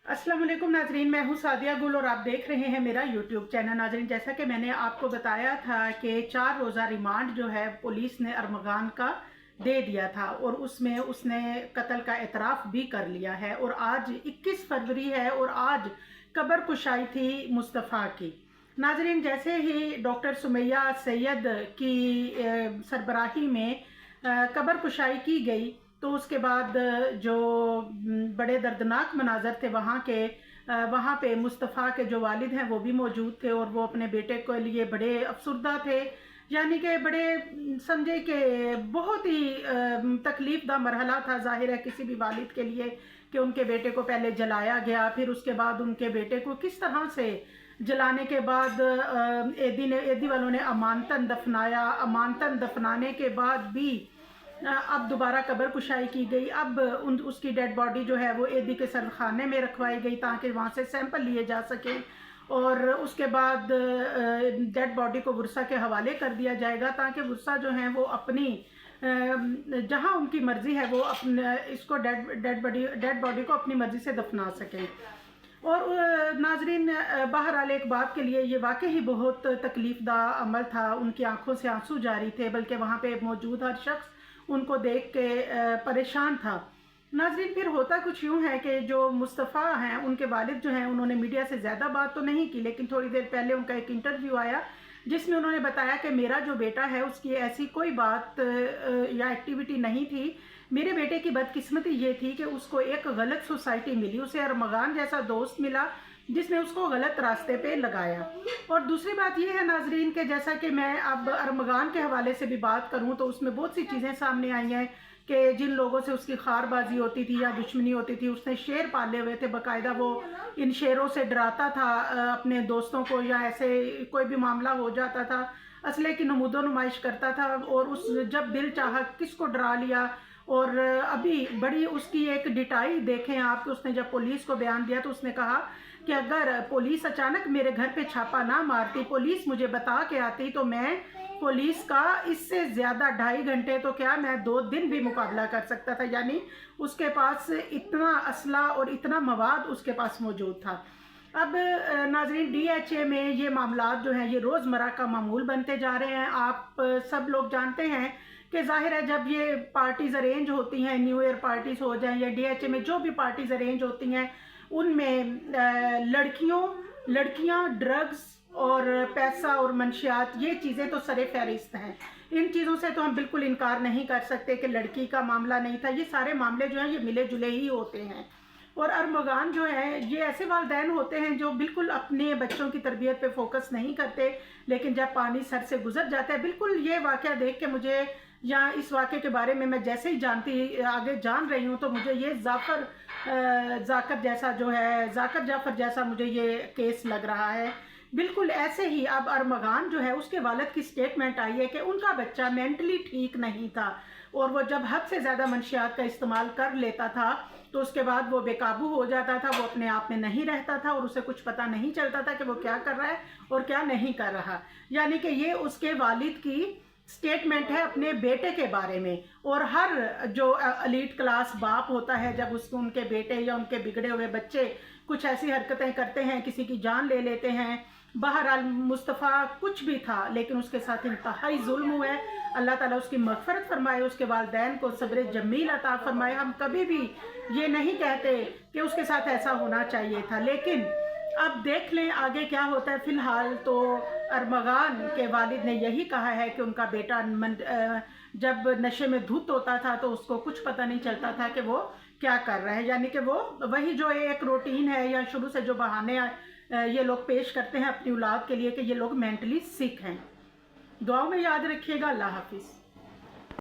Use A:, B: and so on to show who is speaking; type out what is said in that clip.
A: अस्सलाम वालेकुम नाजरीन, मैं हूँ सादिया गुल और आप देख रहे हैं मेरा यूट्यूब चैनल। नाजरीन, जैसा कि मैंने आपको बताया था कि 4 रोज़ा रिमांड जो है पुलिस ने अरमगान का दे दिया था और उसमें उसने कत्ल का एतराफ़ भी कर लिया है। और आज 21 फरवरी है और आज कब्र कुशाई थी मुस्तफ़ा की। नाजरीन, जैसे ही डॉक्टर सुमैया सैयद की सरबराही में कब्र कुशाई की गई तो उसके बाद जो बड़े दर्दनाक मनाजर थे वहाँ पे मुस्तफ़ा के जो वालिद हैं वो भी मौजूद थे और वो अपने बेटे के लिए बड़े अफसुर्दा थे। यानी कि बड़े समझे कि बहुत ही तकलीफ़ दा मरहला था ज़ाहिर है किसी भी वालिद के लिए कि उनके बेटे को पहले जलाया गया, फिर उसके बाद उनके बेटे को किस तरह से जलाने के बाद एदी वालों ने अमानतन दफनाया। अमानतन दफनाने के बाद भी अब दोबारा कब्र कुशाई की गई। अब उसकी डेड बॉडी जो है वो एदी के सरखाने में रखवाई गई ताकि वहाँ से सैंपल लिए जा सके और उसके बाद डेड बॉडी को वर्सा के हवाले कर दिया जाएगा ताकि वर्सा जो हैं वो अपनी जहाँ उनकी मर्ज़ी है वो अपने इसको डेड बॉडी को अपनी मर्ज़ी से दफना सकें। और नाजरीन, बहरहाल एक बात के लिए ये वाकई ही बहुत तकलीफ़ दा अमल था। उनकी आंखों से आंसू जारी थे, बल्कि वहाँ पे मौजूद हर शख्स उनको देख के परेशान था। नाजरीन, फिर होता कुछ यूँ है कि जो मुस्तफ़ा हैं उनके वालिद जो हैं उन्होंने मीडिया से ज़्यादा बात तो नहीं की, लेकिन थोड़ी देर पहले उनका एक इंटरव्यू आया जिसमें उन्होंने बताया कि मेरा जो बेटा है उसकी ऐसी कोई बात या एक्टिविटी नहीं थी। मेरे बेटे की बदकिस्मती ये थी कि उसको एक गलत सोसाइटी मिली, उसे अरमगान जैसा दोस्त मिला जिसने उसको गलत रास्ते पे लगाया। और दूसरी बात यह है नाजरीन कि जैसा कि मैं अब अरमगान के हवाले से भी बात करूं तो उसमें बहुत सी चीज़ें सामने आई हैं कि जिन लोगों से उसकी खारबाजी होती थी या दुश्मनी होती थी, उसने शेर पाले हुए थे, बाकायदा वो इन शेरों से डराता था अपने दोस्तों को, या ऐसे कोई भी मामला हो जाता था असले की नमूदो नुमाइश करता था और उस जब दिल चाहा किसको डरा लिया। और अभी बड़ी उसकी एक डिटाई देखें आप कि उसने जब पुलिस को बयान दिया तो उसने कहा कि अगर पुलिस अचानक मेरे घर पे छापा ना मारती, पुलिस मुझे बता के आती, तो मैं पुलिस का इससे ज़्यादा 2.5 घंटे तो क्या मैं 2 दिन भी मुकाबला कर सकता था। यानी उसके पास इतना असला और इतना मवाद उसके पास मौजूद था। अब नाजरीन, DHA में ये मामलात जो हैं ये रोज़मर्रा का मामूल बनते जा रहे हैं। आप सब लोग जानते हैं कि जाहिर है जब ये पार्टीज़ अरेंज होती हैं, न्यू ईयर पार्टीज़ हो जाएं या DHA में जो भी पार्टीज़ अरेंज होती हैं उनमें लड़कियां, ड्रग्स और पैसा और मंशियात, ये चीज़ें तो सरे फहरिस्त हैं। इन चीज़ों से तो हम बिल्कुल इनकार नहीं कर सकते कि लड़की का मामला नहीं था। ये सारे मामले जो हैं ये मिले जुले ही होते हैं। और अरमगान जो है ये ऐसे वालिदैन होते हैं जो बिल्कुल अपने बच्चों की तरबियत पे फोकस नहीं करते, लेकिन जब पानी सर से गुजर जाता है, बिल्कुल ये वाक़या देख के मुझे, या इस वाक़े के बारे में मैं जैसे ही आगे जान रही हूँ तो मुझे ये जाकर जाफर जैसा मुझे ये केस लग रहा है। बिल्कुल ऐसे ही अब अरमगान जो है उसके वालिद की स्टेटमेंट आई है कि उनका बच्चा मेंटली ठीक नहीं था और वो जब हद से ज़्यादा मंशियात का इस्तेमाल कर लेता था तो उसके बाद वो बेकाबू हो जाता था, वो अपने आप में नहीं रहता था और उसे कुछ पता नहीं चलता था कि वो क्या कर रहा है और क्या नहीं कर रहा। यानी कि ये उसके वालिद की स्टेटमेंट है अपने बेटे के बारे में। और हर जो एलीट क्लास बाप होता है जब उसको उनके बेटे या उनके बिगड़े हुए बच्चे कुछ ऐसी हरकतें करते हैं, किसी की जान ले लेते हैं, बहरहाल मुस्तफ़ा कुछ भी था लेकिन उसके साथ इंतहाई जुल्म हुआ है। अल्लाह ताला उसकी मग़फ़िरत फरमाए, उसके वालिदैन को सब्र जमील अता फरमाए। हम कभी भी ये नहीं कहते कि उसके साथ ऐसा होना चाहिए था, लेकिन अब देख लें आगे क्या होता है। फ़िलहाल तो अरमगान के वालिद ने यही कहा है कि उनका बेटा जब नशे में धुत होता था तो उसको कुछ पता नहीं चलता था कि वो क्या कर रहा है। यानी कि वो वही जो एक रूटीन है या शुरू से जो बहाने ये लोग पेश करते हैं अपनी औलाद के लिए कि ये लोग मेंटली सिक हैं। दुआओं में याद रखिएगा। अल्लाह हाफिज़।